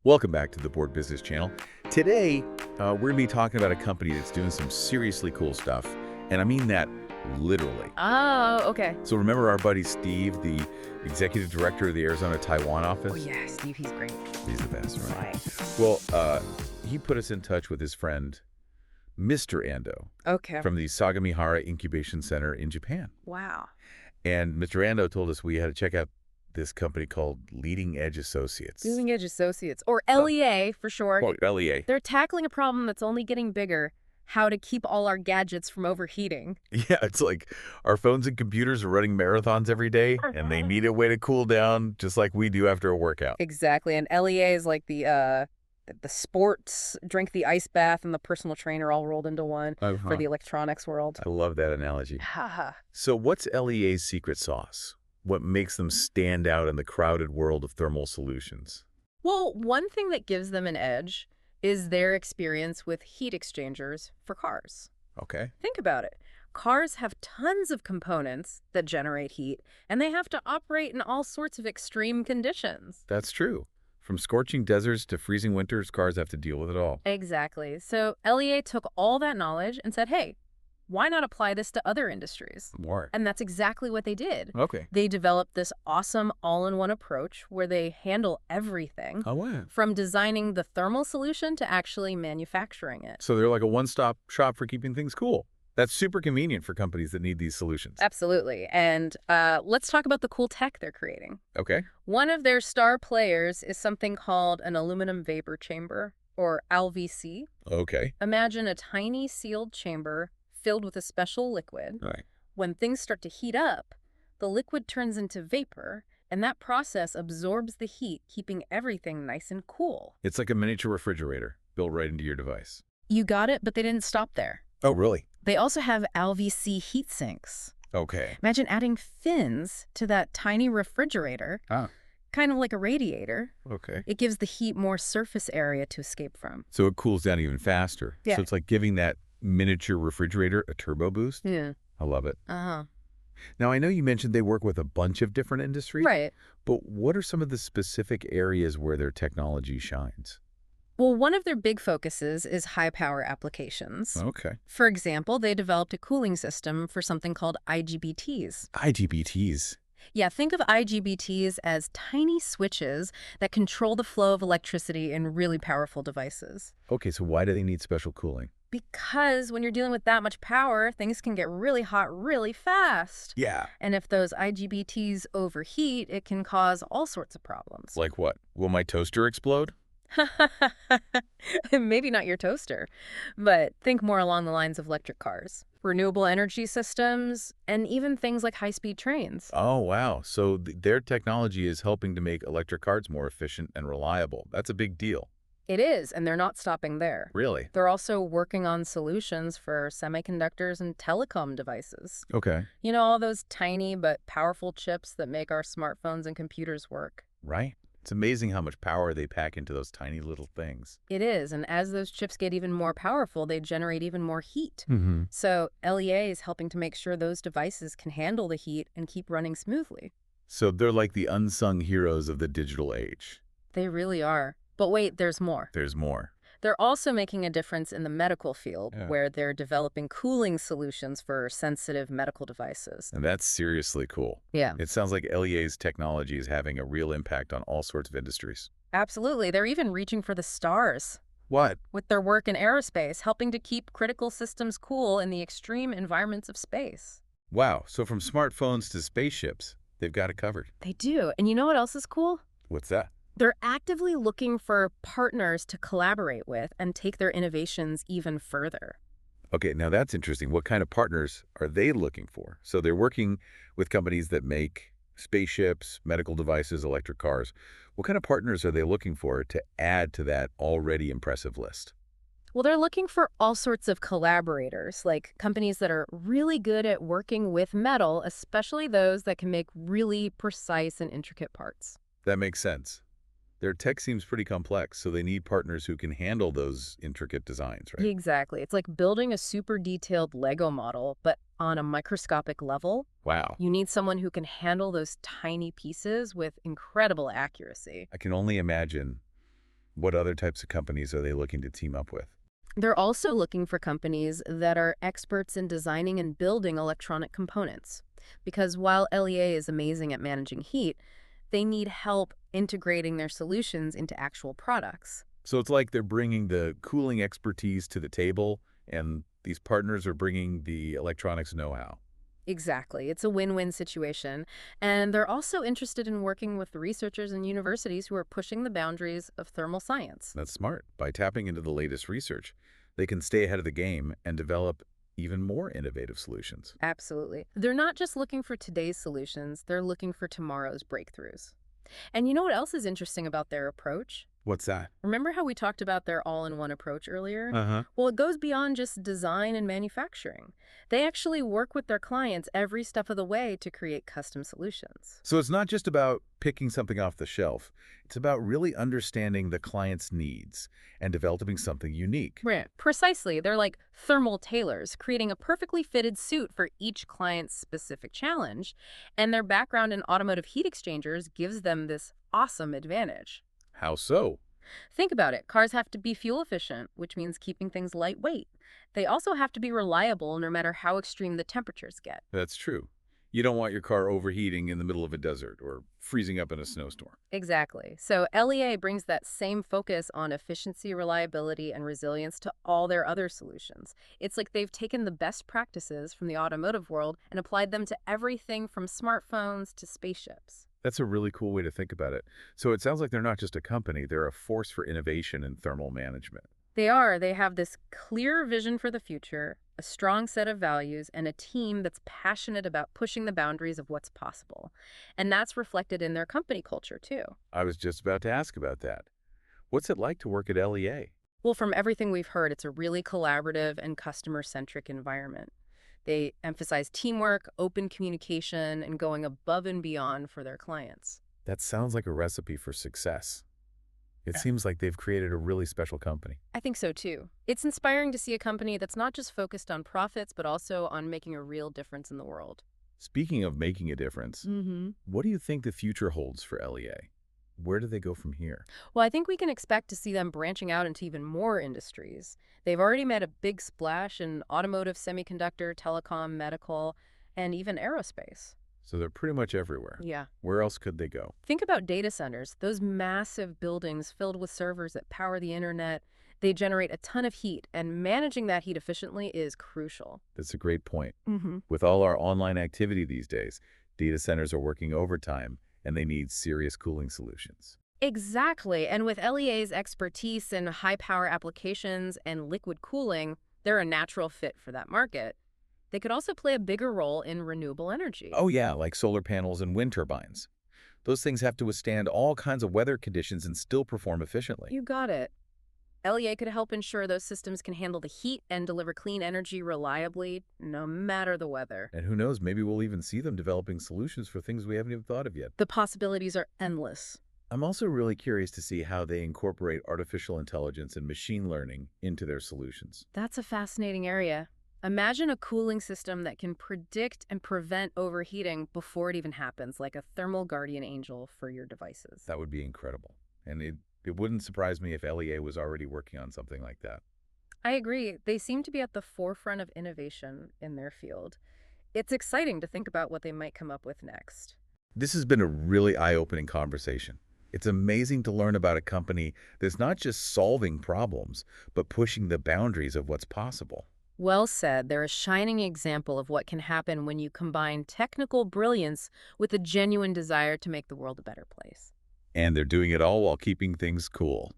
Welcome back to the Board Business Channel. Today, we're going to be talking about a company that's doing some seriously cool stuff, and I mean that literally. Oh, okay. So remember our buddy Steve, the executive director of the Arizona-Taiwan office? Oh, yeah, Steve, he's great. He's the best, right? Right. Well, he put us in touch with his friend, Mr. Ando, Okay. from the Sagamihara Incubation Center in Japan. Wow. And Mr. Ando told us we had to check out this company called Leading Edge Associates. Leading Edge Associates, or LEA for short. Oh, LEA. They're tackling a problem that's only getting bigger: how to keep all our gadgets from overheating. Yeah, it's like our phones and computers are running marathons every day, and they need a way to cool down just like we do after a workout. Exactly, and LEA is like the sports, drink the ice bath, and the personal trainer all rolled into one for the electronics world. I love that analogy. Haha. So what's LEA's secret sauce? What makes them stand out in the crowded world of thermal solutions? Well, one thing that gives them an edge is their experience with heat exchangers for cars. Okay. Think about it. Cars have tons of components that generate heat, and they have to operate in all sorts of extreme conditions. That's true. From scorching deserts to freezing winters, cars have to deal with it all. Exactly. So LEA took all that knowledge and said, hey, why not apply this to other industries? More. And that's exactly what they did. Okay. They developed this awesome all-in-one approach where they handle everything, Oh, wow. from designing the thermal solution to actually manufacturing it. So they're like a one-stop shop for keeping things cool. That's super convenient for companies that need these solutions. Absolutely. And let's talk about the cool tech they're creating. Okay. One of their star players is something called an aluminum vapor chamber, or LVC. Okay. Imagine a tiny sealed chamber filled with a special liquid. Right. When things start to heat up, the liquid turns into vapor, and that process absorbs the heat, keeping everything nice and cool. It's like a miniature refrigerator built right into your device. You got it, but they didn't stop there. Oh, really? They also have LVC heat sinks. Okay. Imagine adding fins to that tiny refrigerator, kind of like a radiator. Okay. It gives the heat more surface area to escape from. So it cools down even faster. Yeah. So it's like giving that miniature refrigerator a turbo boost. Yeah. I love it. Uh-huh. Now, I know you mentioned they work with a bunch of different industries. Right. But what are some of the specific areas where their technology shines? Well, one of their big focuses is high-power applications. Okay. For example, they developed a cooling system for something called IGBTs. IGBTs. Yeah, think of IGBTs as tiny switches that control the flow of electricity in really powerful devices. Okay, so why do they need special cooling? Because when you're dealing with that much power, things can get really hot really fast. Yeah. And if those IGBTs overheat, it can cause all sorts of problems. Like what? Will my toaster explode? Maybe not your toaster, but think more along the lines of electric cars, renewable energy systems, and even things like high-speed trains. Oh, wow. So their technology is helping to make electric cars more efficient and reliable. That's a big deal. It is, and they're not stopping there. Really? They're also working on solutions for semiconductors and telecom devices. Okay. You know, all those tiny but powerful chips that make our smartphones and computers work. Right. It's amazing how much power they pack into those tiny little things. It is, and as those chips get even more powerful, they generate even more heat. Mm-hmm. So LEA is helping to make sure those devices can handle the heat and keep running smoothly. So they're like the unsung heroes of the digital age. They really are. But wait, there's more. There's more. They're also making a difference in the medical field, Yeah. where they're developing cooling solutions for sensitive medical devices. And that's seriously cool. Yeah, It sounds like LEA's technology is having a real impact on all sorts of industries. absolutely. They're even reaching for the stars What? with their work in aerospace, helping to keep critical systems cool in the extreme environments of space. Wow. So from smartphones to spaceships, they've got it covered. They do. And you know what else is cool? What's that? They're actively looking for partners to collaborate with and take their innovations even further. Okay, now that's interesting. What kind of partners are they looking for? So they're working with companies that make spaceships, medical devices, electric cars. What kind of partners are they looking for to add to that already impressive list? Well, they're looking for all sorts of collaborators, like companies that are really good at working with metal, especially those that can make really precise and intricate parts. That makes sense. Their tech seems pretty complex, so they need partners who can handle those intricate designs, right? Exactly. It's like building a super detailed Lego model, but on a microscopic level. Wow. You need someone who can handle those tiny pieces with incredible accuracy. I can only imagine What other types of companies are they looking to team up with? They're also looking for companies that are experts in designing and building electronic components. Because while LEA is amazing at managing heat, they need help integrating their solutions into actual products. So it's like they're bringing the cooling expertise to the table, and these partners are bringing the electronics know-how. Exactly. It's a win-win situation. And they're also interested in working with researchers and universities who are pushing the boundaries of thermal science. That's smart. By tapping into the latest research, they can stay ahead of the game and develop even more innovative solutions. Absolutely. They're not just looking for today's solutions, they're looking for tomorrow's breakthroughs. And you know what else is interesting about their approach? What's that? Remember how we talked about their all-in-one approach earlier? Uh-huh. Well, it goes beyond just design and manufacturing. They actually work with their clients every step of the way to create custom solutions. So it's not just about picking something off the shelf. It's about really understanding the client's needs and developing something unique. Right. Precisely. They're like thermal tailors, creating a perfectly fitted suit for each client's specific challenge. And their background in automotive heat exchangers gives them this awesome advantage. How so? Think about it. Cars have to be fuel efficient, which means keeping things lightweight. They also have to be reliable no matter how extreme the temperatures get. That's true. You don't want your car overheating in the middle of a desert or freezing up in a snowstorm. Exactly. So LEA brings that same focus on efficiency, reliability, and resilience to all their other solutions. It's like they've taken the best practices from the automotive world and applied them to everything from smartphones to spaceships. That's a really cool way to think about it. So it sounds like they're not just a company, they're a force for innovation in thermal management. They are. They have this clear vision for the future, a strong set of values, and a team that's passionate about pushing the boundaries of what's possible. And that's reflected in their company culture, too. I was just about to ask about that. What's it like to work at LEA? Well, from everything we've heard, it's a really collaborative and customer-centric environment. They emphasize teamwork, open communication, and going above and beyond for their clients. That sounds like a recipe for success. It seems like they've created a really special company. I think so, too. It's inspiring to see a company that's not just focused on profits, but also on making a real difference in the world. Speaking of making a difference, what do you think the future holds for LEA? Where do they go from here? Well, I think we can expect to see them branching out into even more industries. They've already made a big splash in automotive, semiconductor, telecom, medical, and even aerospace. So they're pretty much everywhere. Yeah. Where else could they go? Think about data centers, those massive buildings filled with servers that power the internet. They generate a ton of heat, and managing that heat efficiently is crucial. That's a great point. With all our online activity these days, data centers are working overtime, and they need serious cooling solutions. Exactly. And with LEA's expertise in high-power applications and liquid cooling, they're a natural fit for that market. They could also play a bigger role in renewable energy. Oh yeah, like solar panels and wind turbines. Those things have to withstand all kinds of weather conditions and still perform efficiently. You got it. LEA could help ensure those systems can handle the heat and deliver clean energy reliably, no matter the weather. And who knows, maybe we'll even see them developing solutions for things we haven't even thought of yet. The possibilities are endless. I'm also really curious to see how they incorporate artificial intelligence and machine learning into their solutions. That's a fascinating area. Imagine a cooling system that can predict and prevent overheating before it even happens, like a thermal guardian angel for your devices. That would be incredible. And it wouldn't surprise me if LEA was already working on something like that. I agree. They seem to be at the forefront of innovation in their field. It's exciting to think about what they might come up with next. This has been a really eye-opening conversation. It's amazing to learn about a company that's not just solving problems, but pushing the boundaries of what's possible. Well said. They're a shining example of what can happen when you combine technical brilliance with a genuine desire to make the world a better place. And they're doing it all while keeping things cool.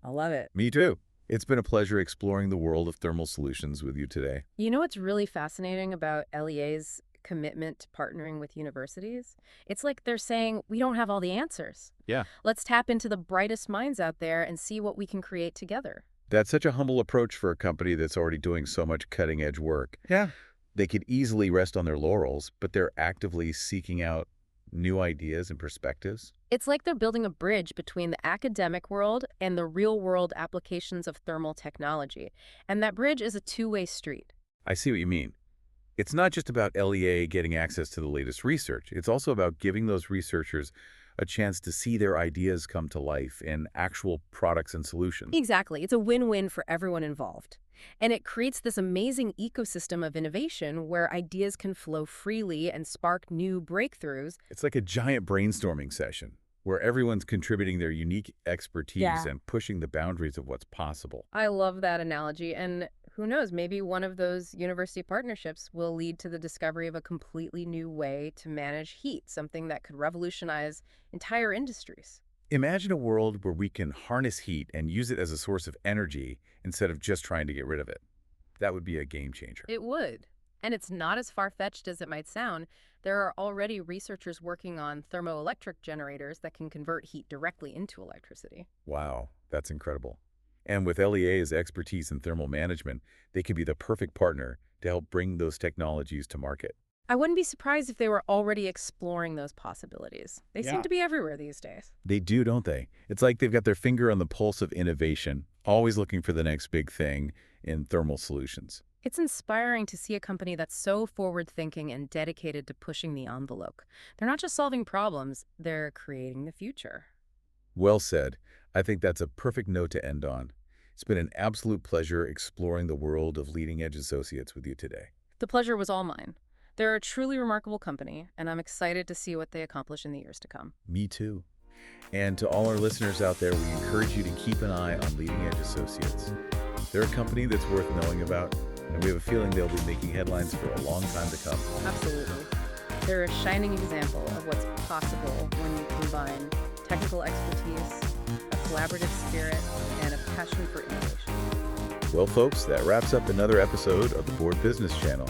I love it. Me too. It's been a pleasure exploring the world of thermal solutions with you today. You know what's really fascinating about LEA's commitment to partnering with universities? It's like they're saying, we don't have all the answers. Yeah. Let's tap into the brightest minds out there and see what we can create together. That's such a humble approach for a company that's already doing so much cutting-edge work. Yeah. They could easily rest on their laurels, but they're actively seeking out new ideas and perspectives. It's like they're building a bridge between the academic world and the real-world applications of thermal technology. And that bridge is a two-way street. I see what you mean. It's not just about LEA getting access to the latest research. It's also about giving those researchers a a chance to see their ideas come to life in actual products and solutions. Exactly. It's a win-win for everyone involved. And it creates this amazing ecosystem of innovation where ideas can flow freely and spark new breakthroughs. It's like a giant brainstorming session where everyone's contributing their unique expertise and pushing the boundaries of what's possible. I love that analogy. And who knows, maybe one of those university partnerships will lead to the discovery of a completely new way to manage heat, something that could revolutionize entire industries. Imagine a world where we can harness heat and use it as a source of energy instead of just trying to get rid of it. That would be a game changer. It would. And it's not as far-fetched as it might sound. There are already researchers working on thermoelectric generators that can convert heat directly into electricity. Wow, that's incredible. And with LEA's expertise in thermal management, they could be the perfect partner to help bring those technologies to market. I wouldn't be surprised if they were already exploring those possibilities. They seem to be everywhere these days. They do, don't they? It's like they've got their finger on the pulse of innovation, always looking for the next big thing in thermal solutions. It's inspiring to see a company that's so forward-thinking and dedicated to pushing the envelope. They're not just solving problems, they're creating the future. Well said. I think that's a perfect note to end on. It's been an absolute pleasure exploring the world of Leading Edge Associates with you today. The pleasure was all mine. They're a truly remarkable company, and I'm excited to see what they accomplish in the years to come. Me too. And to all our listeners out there, we encourage you to keep an eye on Leading Edge Associates. They're a company that's worth knowing about, and we have a feeling they'll be making headlines for a long time to come. Absolutely. They're a shining example of what's possible when you combine technical expertise, a collaborative spirit, and a passion for innovation. Well, folks, that wraps up another episode of the Board Business Channel.